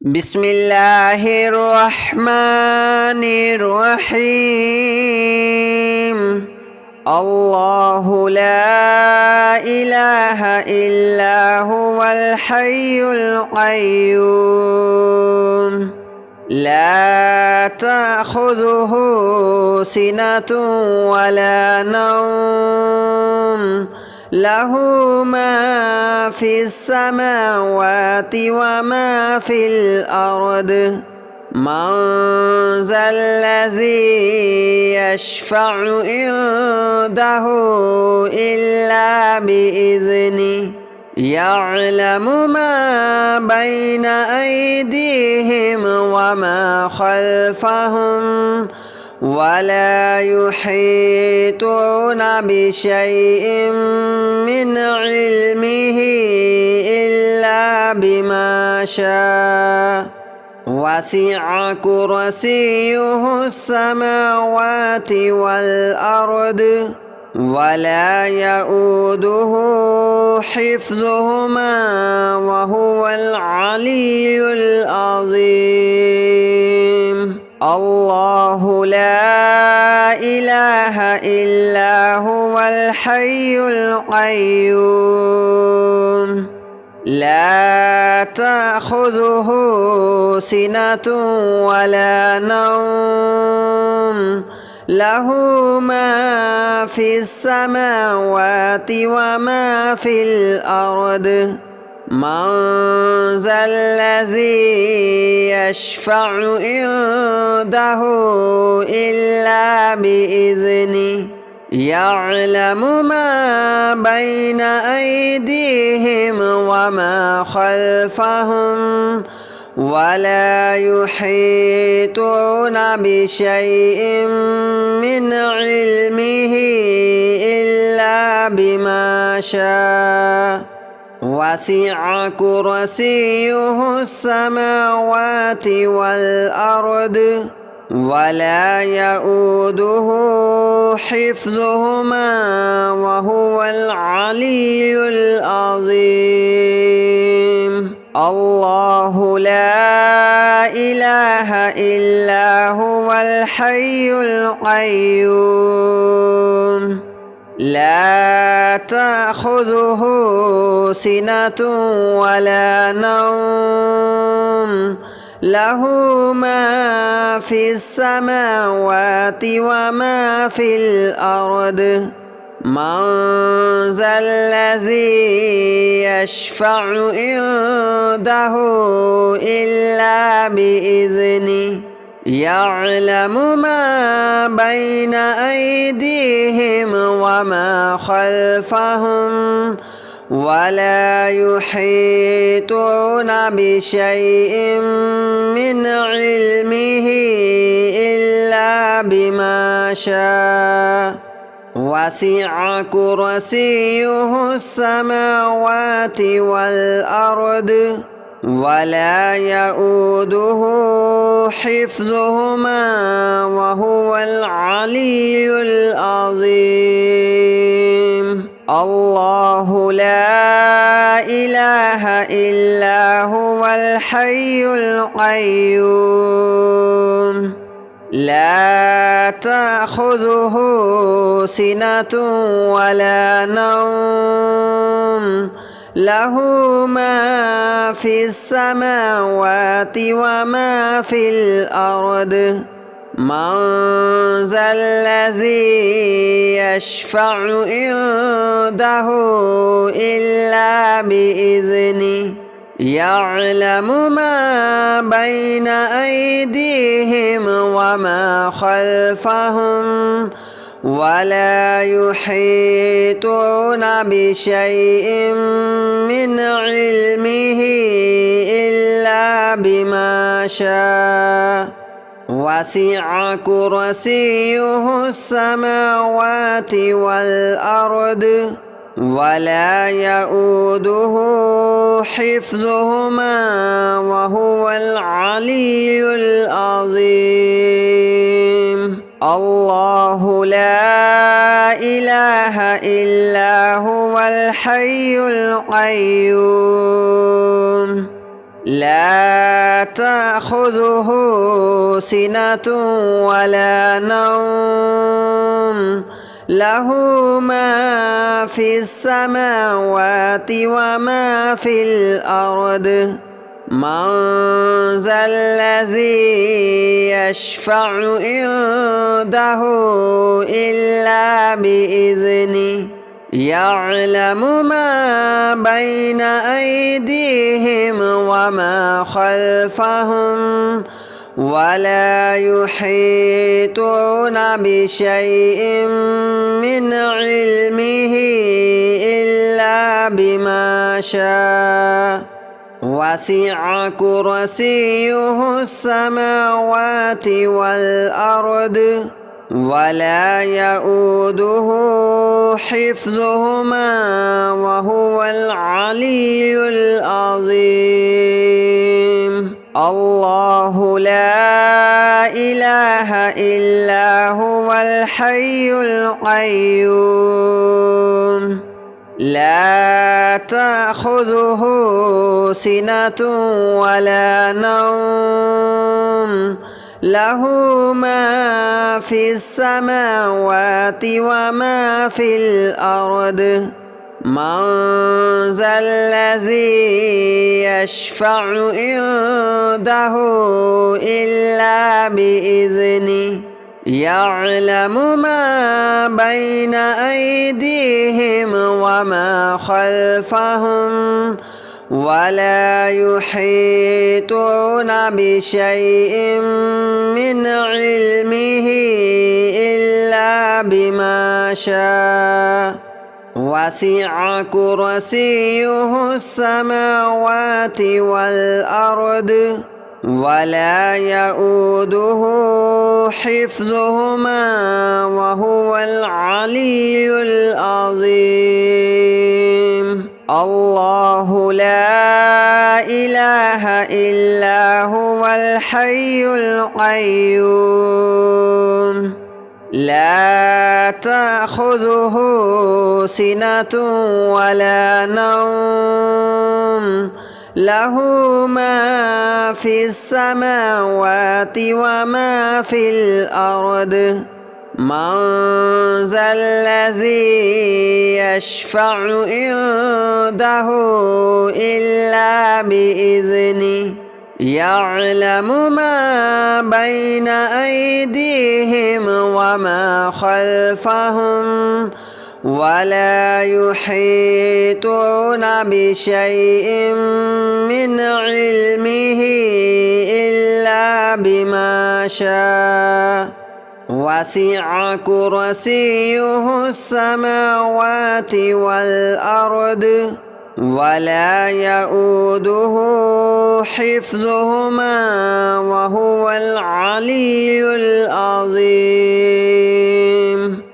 بسم الله الرحمن الرحيم. الله لا إله إلا هو الحي القيوم لا تأخذه سنة ولا نوم له ما في السماوات وما في الأرض من ذا الذي يشفع عنده إلا بإذنه يعلم ما بين أيديهم وما خلفهم ولا يحيطون بشيء من علمه إلا بما شاء وسع كرسيه السماوات والأرض ولا يؤوده حفظهما وهو العلي العظيم. الله لا إله إلا هو الحي القيوم لا تأخذه سنة ولا نوم له ما في السماوات وما في الأرض من ذا الذي يشفع عنده إلا بإذنه يعلم ما بين أيديهم وما خلفهم ولا يحيطون بشيء من علمه إلا بما شاء وسع كرسيه السماوات والأرض ولا يؤوده حفظهما وهو العلي العظيم. الله لا إله إلا هو الحي القيوم لا تأخذه سنة ولا نوم له ما في السماوات وما في الأرض من ذا الذي يشفع عنده إلا بإذنه يعلم ما بين أيديهم وما خلفهم ولا يحيطون بشيء من علمه إلا بما شاء وسع كرسيه السماوات والأرض ولا يؤوده حفظهما وهو العلي العظيم. الله لا إله إلا هو الحي القيوم لا تأخذه سنة ولا نوم له ما في السماوات وما في الأرض من ذا الذي يشفع عنده إلا بإذنه يعلم ما بين أيديهم وما خلفهم ولا يحيطون بشيء من علمه إلا بما شاء وسع كرسيه السماوات والأرض ولا يؤوده حفظهما وهو العلي العظيم. الله لا إله إلا هو الحي القيوم لا تأخذه سنة ولا نوم له ما في السماوات وما في الأرض من ذا الذي يشفع عنده إلا بإذنه يعلم ما بين أيديهم وما خلفهم ولا يحيطون بشيء من علمه إلا بما شاء وسع كرسيه السماوات والأرض ولا يؤوده حفظهما وهو العلي العظيم الله لا إله إلا هو الحي القيوم لا تأخذه سنة ولا نوم له ما في السماوات وما في الأرض من ذا الذي يشفع عنده إلا بإذنه يعلم ما بين أيديهم وما خلفهم ولا يحيطون بشيء من علمه إلا بما شاء وسع كرسيه السماوات والأرض ولا يؤوده حفظهما وهو العلي العظيم الله لا إله إلا هو الحي القيوم لا تأخذه سنة ولا نوم له ما في السماوات وما في الأرض من ذا الذي يشفع عنده إلا بإذنه يعلم ما بين أيديهم وما خلفهم ولا يحيطون بشيء من علمه إلا بما شاء وسع كرسيه السماوات والأرض ولا يؤوده حفظهما وهو العلي العظيم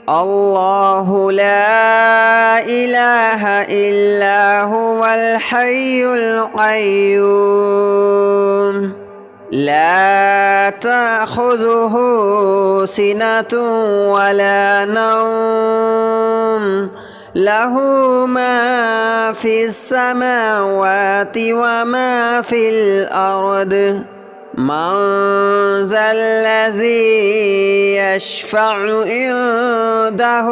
الله لا إله إلا هو الحي القيوم لا تأخذه سنة ولا نوم له ما في السماوات وما في الأرض من ذا الذي يشفع عنده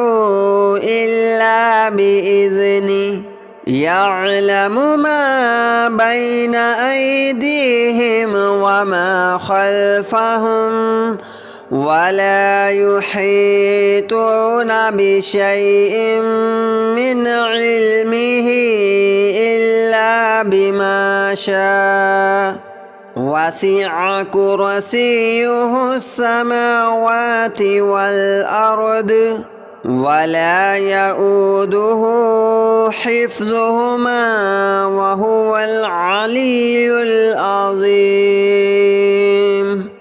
إلا بإذنه يعلم ما بين أيديهم وما خلفهم ولا يحيطون بشيء من علمه إلا بما شاء وسع كرسيه السماوات والأرض ولا يؤوده حفظهما وهو العلي العظيم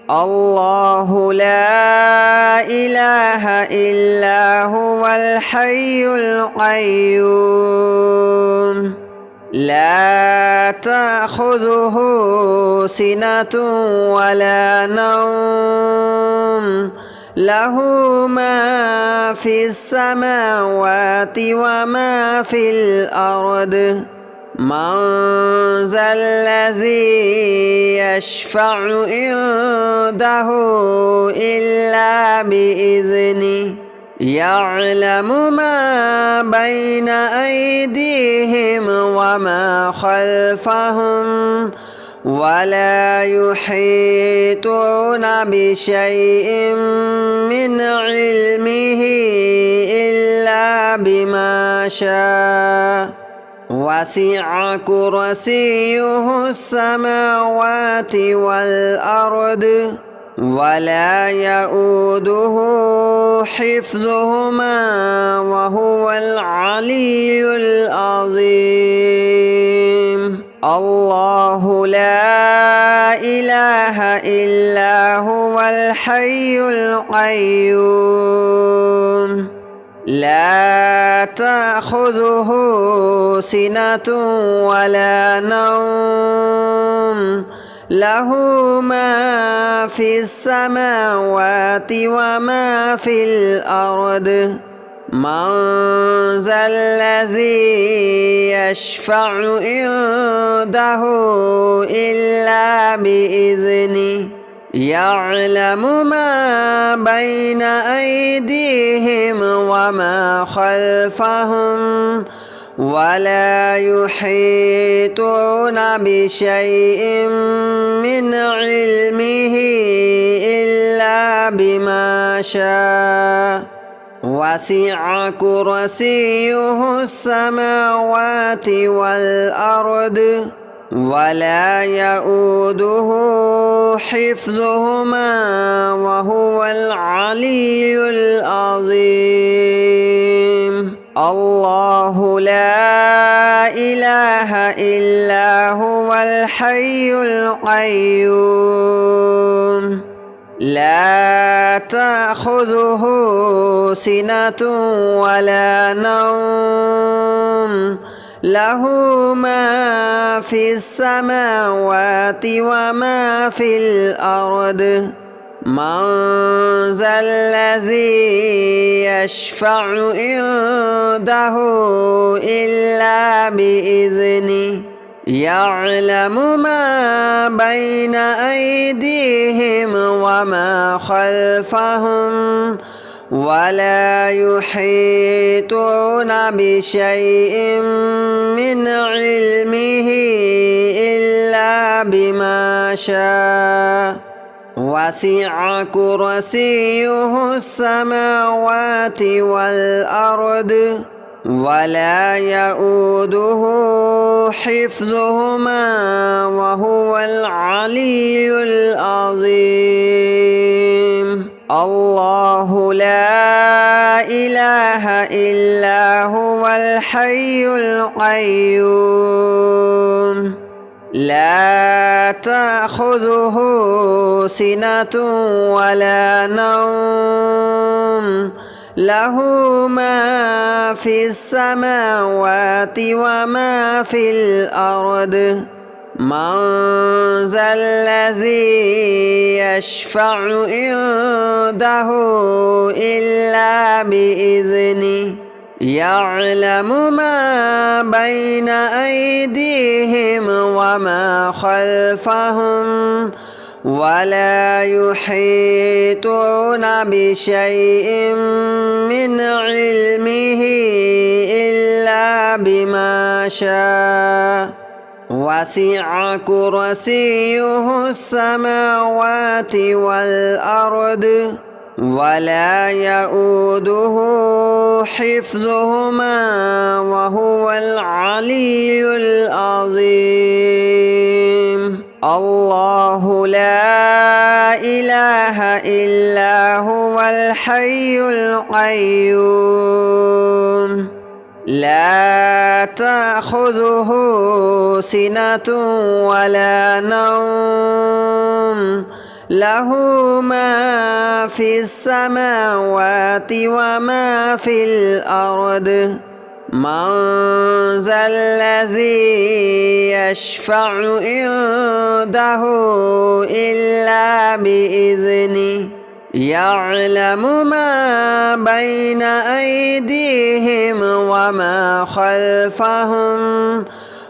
الله لا إله إلا هو الحي القيوم لا تأخذه سنة ولا نوم له ما في السماوات وما في الأرض من ذا الذي يشفع عنده إلا بإذنه يعلم ما بين أيديهم وما خلفهم ولا يحيطون بشيء من علمه إلا بما شاء وسع كرسيه السماوات والأرض ولا يؤوده حفظهما وهو العلي العظيم الله لا إله إلا هو الحي القيوم لا تأخذه سنة ولا نوم له ما في السماوات وما في الأرض من ذا الذي يشفع عنده إلا بإذنه يعلم ما بين أيديهم وما خلفهم ولا يحيطون بشيء من علمه إلا بما شاء وسع كرسيه السماوات والأرض ولا يؤوده حفظهما وهو العلي العظيم الله لا إله إلا هو الحي القيوم لا تأخذه سنة ولا نوم له ما في السماوات وما في الأرض من ذا الذي يشفع عنده إلا بإذنه يعلم ما بين أيديهم وما خلفهم ولا يحيطون بشيء من علمه إلا بما شاء وسع كرسيه السماوات والأرض ولا يؤوده حفظهما وهو العلي العظيم الله لا إله إلا هو الحي القيوم لا تأخذه سنة ولا نوم له ما في السماوات وما في الأرض من ذا الذي يشفع عنده إلا بإذنه يعلم ما بين أيديهم وما خلفهم ولا يحيطون بشيء من علمه إلا بما شاء وسع كرسيه السماوات والأرض ولا يؤوده حفظهما وهو العلي العظيم الله لا إله إلا هو الحي القيوم لا تأخذه سنة ولا نوم له ما في السماوات وما في الأرض من ذا الذي يشفع عنده إلا بإذنه يعلم ما بين أيديهم وما خلفهم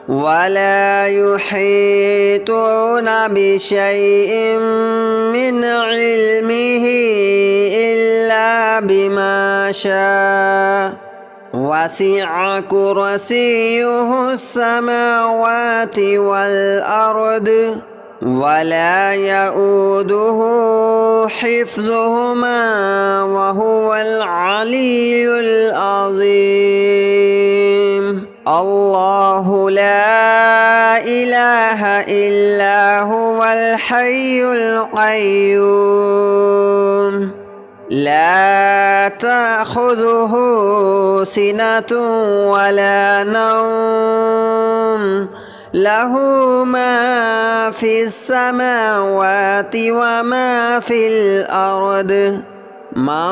ولا يحيطون بشيء من علمه إلا بما شاء وسع كرسيه السماوات والأرض ولا يؤوده حفظهما وهو العلي العظيم الله لا إله إلا هو الحي القيوم لا تأخذه سنة ولا نوم له ما في السماوات وما في الأرض من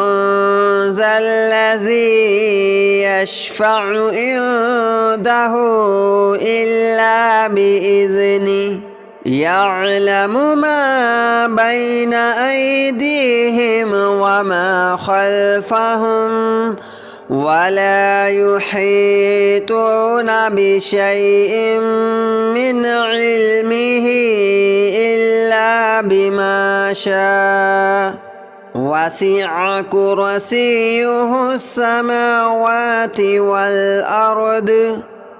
ذا الذي يشفع عنده إلا بإذنه يعلم ما بين أيديهم وما خلفهم ولا يحيطون بشيء من علمه إلا بما شاء وسع كرسيه السماوات والأرض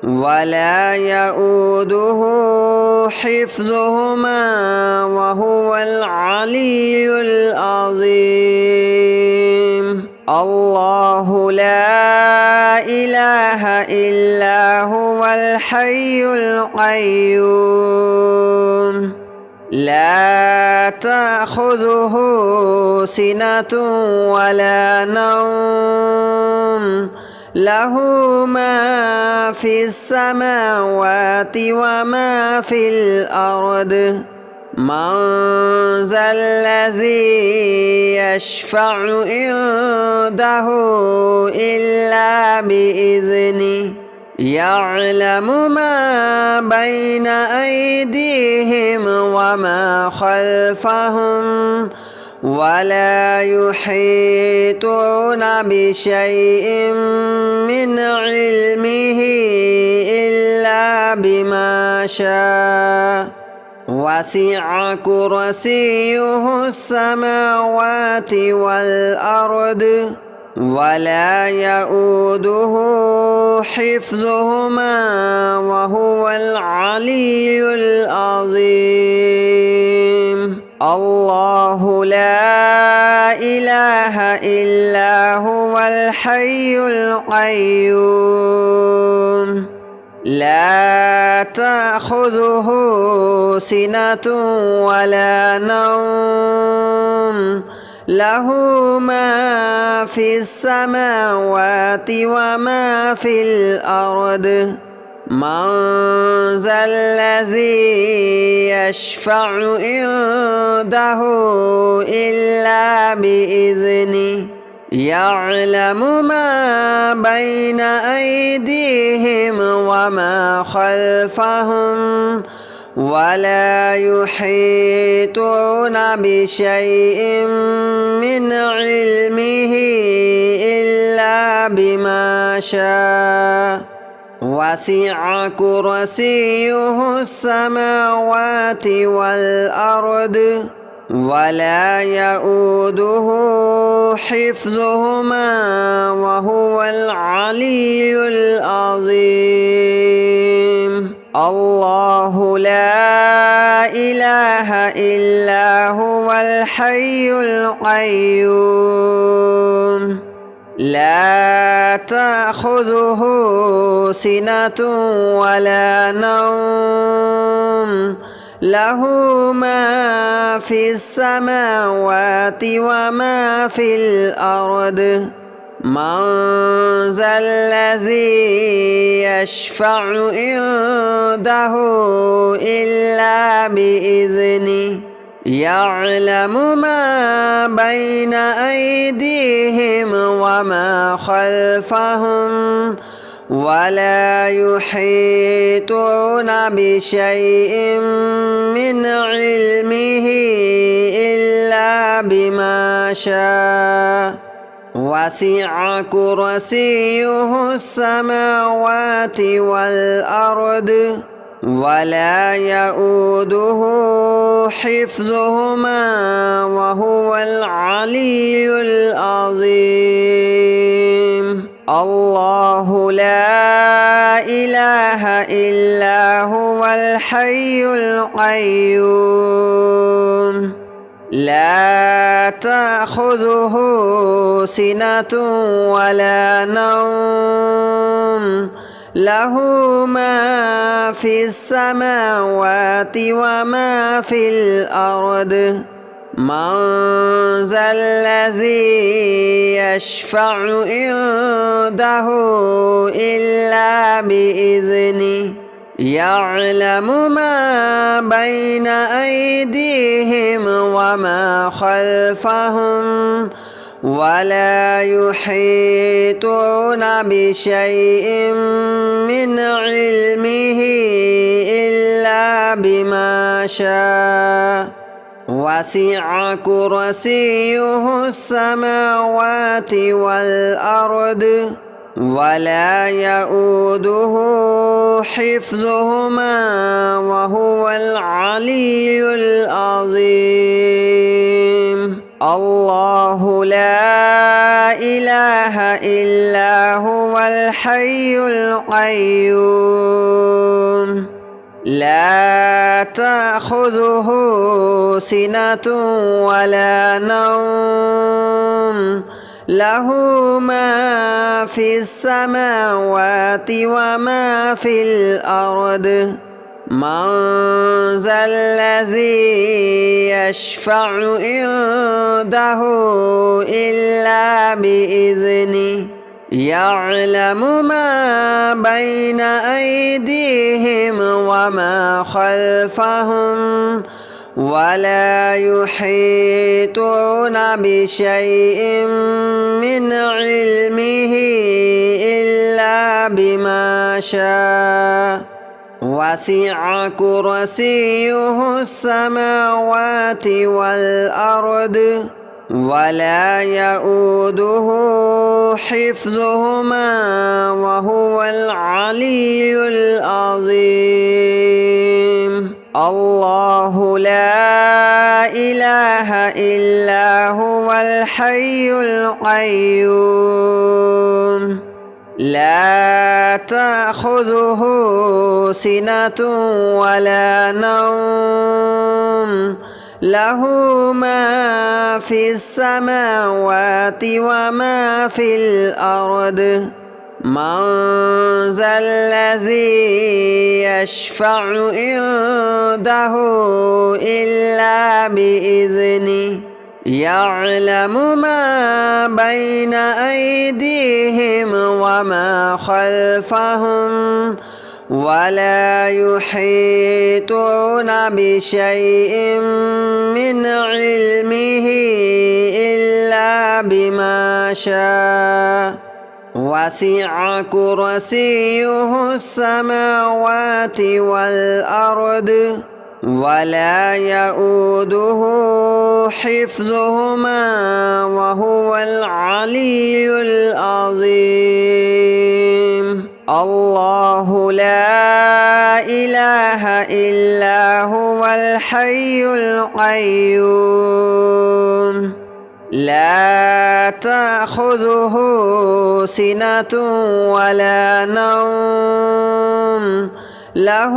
ولا يؤوده حفظهما وهو العلي العظيم الله لا إله إلا هو الحي القيوم لا تأخذه سنة ولا نوم له ما في السماوات وما في الأرض من ذا الذي يشفع عنده إلا بإذنه يعلم ما بين أيديهم وما خلفهم ولا يحيطون بشيء من علمه إلا بما شاء وسع كرسيه السماوات والأرض ولا يؤوده حفظهما وهو العلي العظيم الله لا إله إلا هو الحي القيوم لا تأخذه سنة ولا نوم له ما في السماوات وما في الأرض من ذا الذي يشفع عنده إلا بإذنه يعلم ما بين أيديهم وما خلفهم ولا يحيطون بشيء من علمه إلا بما شاء وسع كرسيه السماوات والأرض ولا يؤوده حفظهما وهو العلي العظيم الله لا إله إلا هو الحي القيوم لا تأخذه سنة ولا نوم له ما في السماوات وما في الأرض من ذا الذي يشفع عنده إلا بإذنه يعلم ما بين أيديهم وما خلفهم ولا يحيطون بشيء من علمه إلا بما شاء وسع كرسيه السماوات والأرض ولا يؤوده حفظهما وهو العلي العظيم الله لا إله إلا هو الحي القيوم لا تأخذه سنة ولا نوم له ما في السماوات وما في الأرض من ذا الذي يشفع عنده إلا بإذنه يعلم ما بين أيديهم وما خلفهم ولا يحيطون بشيء من علمه إلا بما شاء وسع كرسيه السماوات والأرض ولا يؤوده حفظهما وهو العلي العظيم الله لا إله إلا هو الحي القيوم لا تأخذه سنة ولا نوم له ما في السماوات وما في الأرض من ذا الذي يشفع عنده إلا بإذنه يعلم ما بين أيديهم وما خلفهم ولا يحيطون بشيء من علمه إلا بما شاء وسع كرسيه السماوات والأرض ولا يؤوده حفظهما وهو العلي العظيم الله لا إله إلا هو الحي القيوم لا تأخذه سنة ولا نوم له ما في السماوات وما في الأرض من ذا الذي يشفع عنده إلا بإذنه يعلم ما بين أيديهم وما خلفهم ولا يحيطون بشيء من علمه إلا بما شاء وسع كرسيه السماوات والأرض ولا يؤوده حفظهما وهو العلي العظيم الله لا إله إلا هو الحي القيوم لا تأخذه سنة ولا نوم له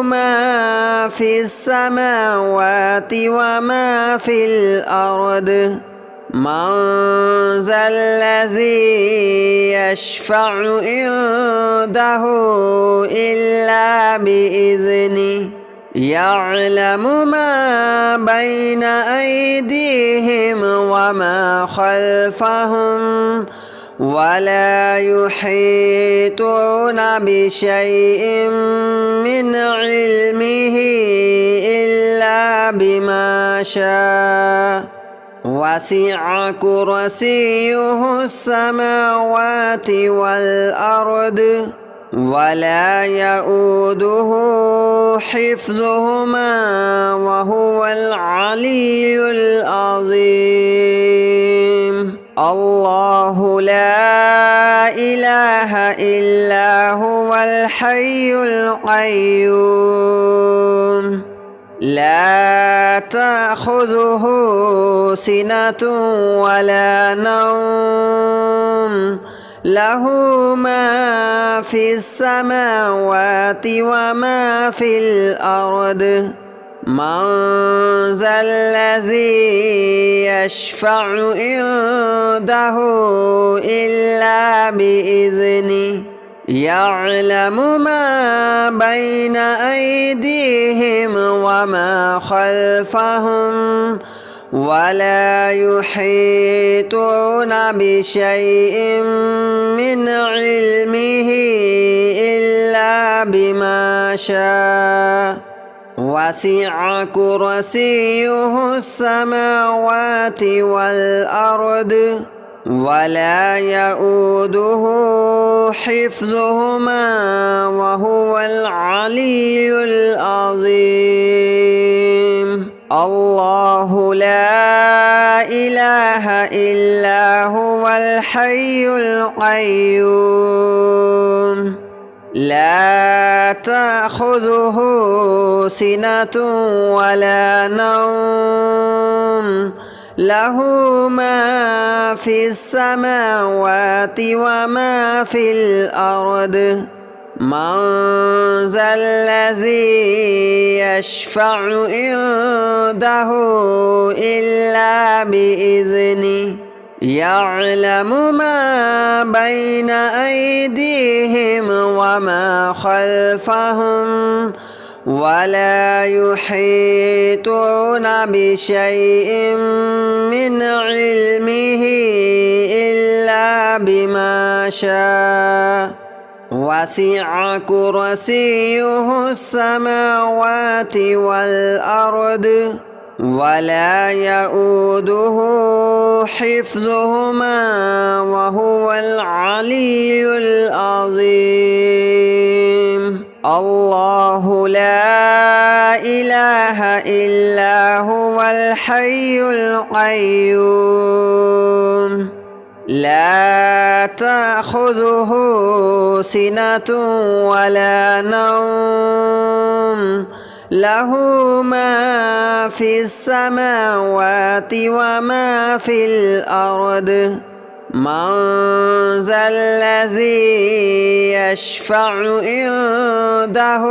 ما في السماوات وما في الأرض من ذا الذي يشفع عنده إلا بإذنه يعلم ما بين أيديهم وما خلفهم ولا يحيطون بشيء من علمه إلا بما شاء وسع كرسيه السماوات والأرض ولا يؤوده حفظهما وهو العلي العظيم الله لا إله إلا هو الحي القيوم لا تأخذه سنة ولا نوم له ما في السماوات وما في الأرض من ذا الذي يشفع عنده إلا بإذنه يعلم ما بين أيديهم وما خلفهم ولا يحيطون بشيء من علمه إلا بما شاء وسع كرسيه السماوات والأرض ولا يؤوده حفظهما وهو العلي العظيم الله لا إله إلا هو الحي القيوم لا تأخذه سنة ولا نوم له ما في السماوات وما في الأرض من ذا الذي يشفع عنده إلا بإذنه يعلم ما بين أيديهم وما خلفهم ولا يحيطون بشيء من علمه إلا بما شاء وسع كرسيه السماوات والأرض ولا يؤوده حفظهما وهو العلي العظيم الله لا إله إلا هو الحي القيوم لا تأخذه سنة ولا نوم له ما في السماوات وما في الأرض من ذا الذي يشفع عنده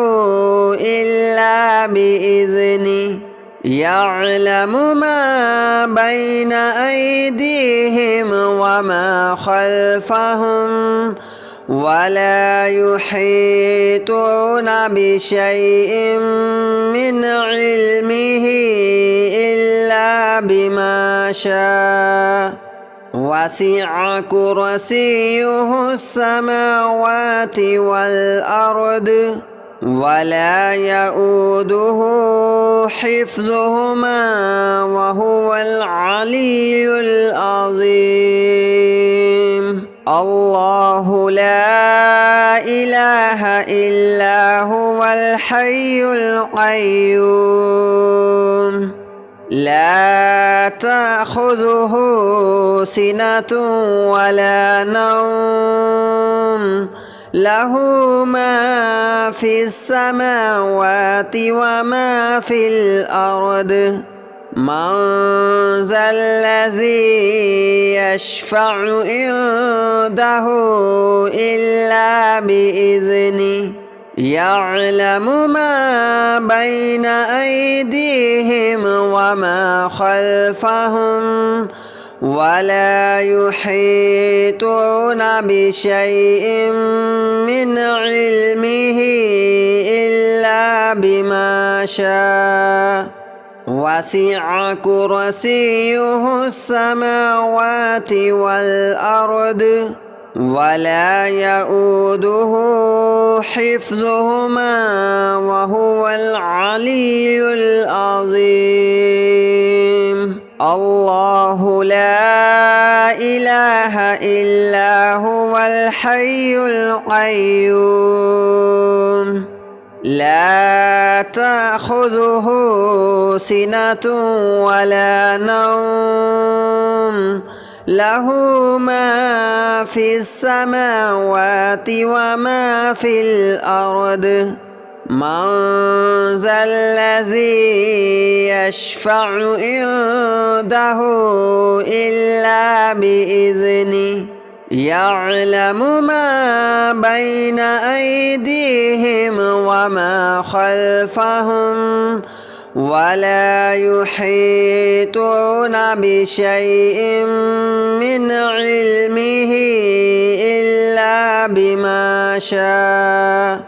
إلا بإذنه يعلم ما بين أيديهم وما خلفهم ولا يحيطون بشيء من علمه إلا بما شاء وسع كرسيه السماوات والأرض ولا يؤوده حفظهما وهو العلي العظيم الله لا إله إلا هو الحي القيوم لا تأخذه سنة ولا نوم له ما في السماوات وما في الأرض من ذا الذي يشفع عنده إلا بإذنه يعلم ما بين أيديهم وما خلفهم ولا يحيطون بشيء من علمه إلا بما شاء وسع كرسيه السماوات والأرض ولا يؤوده حفظهما وهو العلي العظيم الله لا إله إلا هو الحي القيوم لا تأخذه سنة ولا نوم له ما في السماوات وما في الأرض من ذا الذي يشفع عنده إلا بإذنه يعلم ما بين أيديهم وما خلفهم ولا يحيطون بشيء من علمه إلا بما شاء